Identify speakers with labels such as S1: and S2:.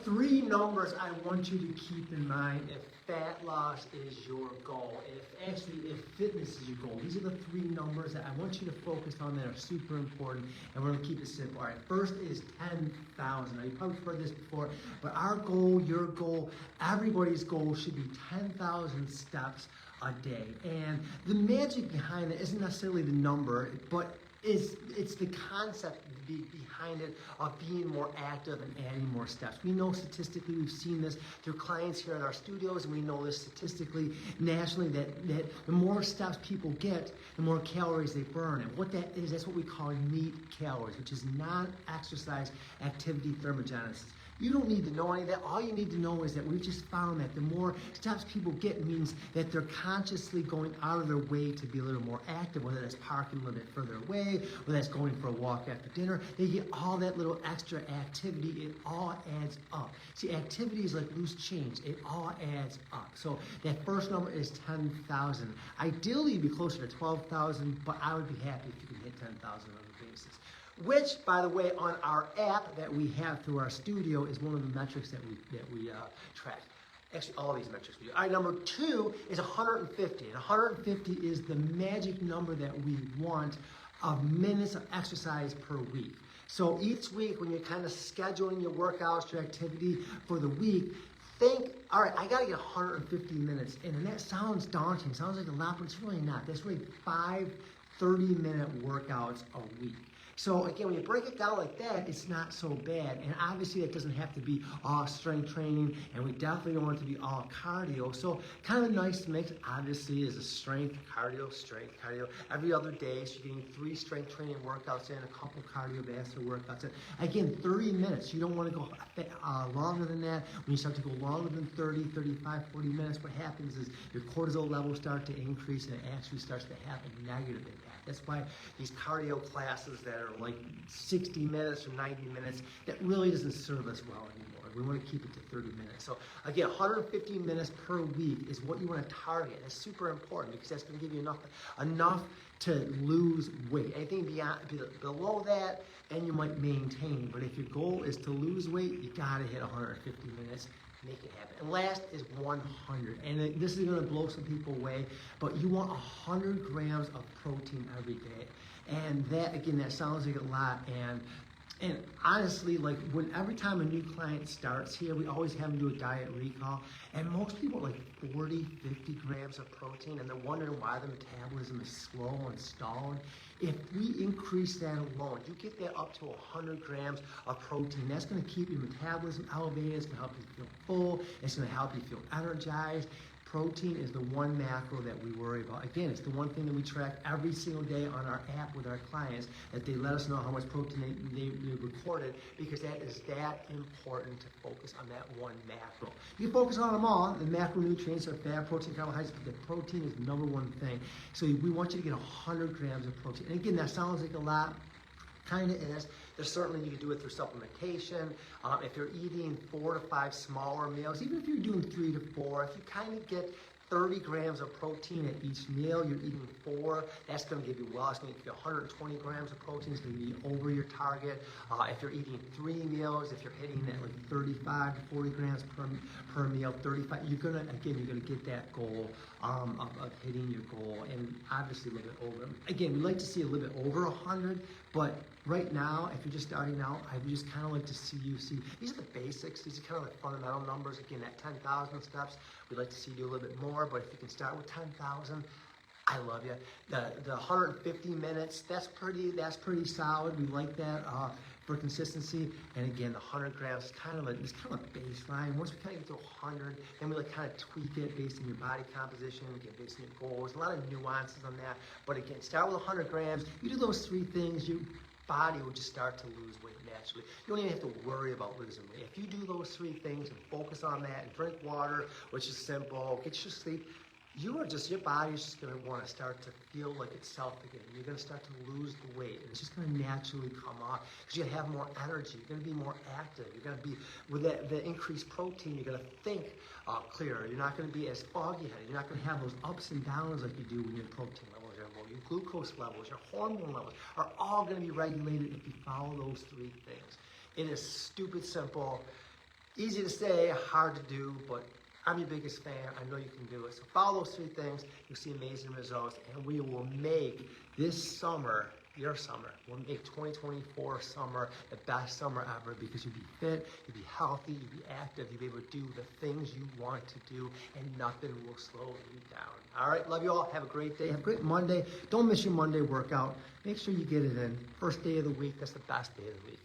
S1: three numbers I want you to keep in mind if fat loss is your goal, if fitness is your goal. These are the three numbers that I want you to focus on that are super important, and we're gonna keep it simple. All right, first is 10,000. Now, you've probably heard this before, but our goal, your goal, everybody's goal should be 10,000 steps a day. And the magic behind it isn't necessarily the number, but it's the concept behind it of being more active and adding more steps. We know statistically, we've seen this through clients here in our studios, and we know this statistically, nationally, that the more steps people get, the more calories they burn. And what that is, that's what we call NEAT calories, which is non-exercise activity thermogenesis. You don't need to know any of that. All you need to know is that we've just found that the more steps people get means that they're consciously going out of their way to be a little more active, whether that's parking a little bit further away, whether that's going for a walk after dinner. They get all that little extra activity. It all adds up. See, activity is like loose change. It all adds up. So that first number is 10,000. Ideally, you'd be closer to 12,000, but I would be happy if you could hit 10,000 on a basis. Which, by the way, on our app that we have through our studio is one of the metrics that we track. Actually, all these metrics we do. All right, number two is 150. And 150 is the magic number that we want of minutes of exercise per week. So each week, when you're kind of scheduling your workouts, your activity for the week, think, all right, I got to get 150 minutes in. And that sounds daunting. Sounds like a lot, but it's really not. That's really 5 30-minute workouts a week. So again, when you break it down like that, it's not so bad. And obviously that doesn't have to be all strength training, and we definitely don't want it to be all cardio. So kind of a nice mix, obviously, is a strength, cardio, every other day. So you're getting 3 strength training workouts in, a couple cardiovascular workouts in. Again, 30 minutes. You don't want to go longer than that. When you start to go longer than 30, 35, 40 minutes, what happens is your cortisol levels start to increase, and it actually starts to have a negative impact. That's why these cardio classes that are like 60 minutes or 90 minutes, that really doesn't serve us well anymore. We want to keep it to 30 minutes. So again, 150 minutes per week is what you want to target. That's super important because that's going to give you enough to lose weight. Anything below that, and you might maintain. But if your goal is to lose weight, you got to hit 150 minutes. Make it happen. And last is 100. And this is going to blow some people away, but you want 100 grams of protein every day. And that, again, that sounds like a lot. And honestly, like every time a new client starts here, we always have them do a diet recall. And most people are like 40, 50 grams of protein, and they're wondering why the metabolism is slow and stalled. If we increase that alone, you get that up to 100 grams of protein. That's going to keep your metabolism elevated. It's going to help you feel full. It's going to help you feel energized. Protein is the one macro that we worry about. Again, it's the one thing that we track every single day on our app with our clients, that they let us know how much protein they recorded, because that is that important to focus on that one macro. You can focus on them all. The macronutrients are fat, protein, carbohydrates, but the protein is the number one thing. So we want you to get 100 grams of protein. And again, that sounds like a lot. Kind of is. There's certainly, you can do it through supplementation. If you're eating 4 to 5 smaller meals, even if you're doing 3 to 4, if you kind of get 30 grams of protein at each meal, you're eating 4, that's going to give you well. It's going to give you 120 grams of protein. It's going to be over your target. If you're eating 3 meals, if you're hitting that like 35 to 40 grams per meal, 35, you're going to get that goal of hitting your goal, and obviously a little bit over. Again, we like to see a little bit over 100, but right now, if you're just starting out, I would just kind of like to see you see, these are the basics, these are kind of like fundamental numbers. Again, that 10,000 steps, we'd like to see you do a little bit more, but if you can start with 10,000, I love you. The 150 minutes, that's pretty solid. We like that for consistency. And again, the 100 grams is kind of a baseline. Once we kind of get to 100, then we like kind of tweak it based on your body composition, again, based on your goals. A lot of nuances on that. But again, start with 100 grams. You do those 3 things, your body will just start to lose weight naturally. You don't even have to worry about losing weight. If you do those 3 things and focus on that and drink water, which is simple, get your sleep, your body is just going to want to start to feel like itself again. You're going to start to lose the weight, and it's just going to naturally come off because you're going to have more energy. You're going to be more active. You're going to be, with the increased protein, you're going to think clearer. You're not going to be as foggy-headed. You're not going to have those ups and downs like you do when your protein levels are low. Your glucose levels, your hormone levels are all going to be regulated if you follow those 3 things. It is stupid simple. Easy to say, hard to do, but I'm your biggest fan. I know you can do it. So follow those 3 things. You'll see amazing results, and we will make this summer, your summer, we'll make 2024 summer the best summer ever, because you'll be fit, you'll be healthy, you'll be active, you'll be able to do the things you want to do, and nothing will slow you down. All right, love you all. Have a great day. Have a great Monday. Don't miss your Monday workout. Make sure you get it in. First day of the week, that's the best day of the week.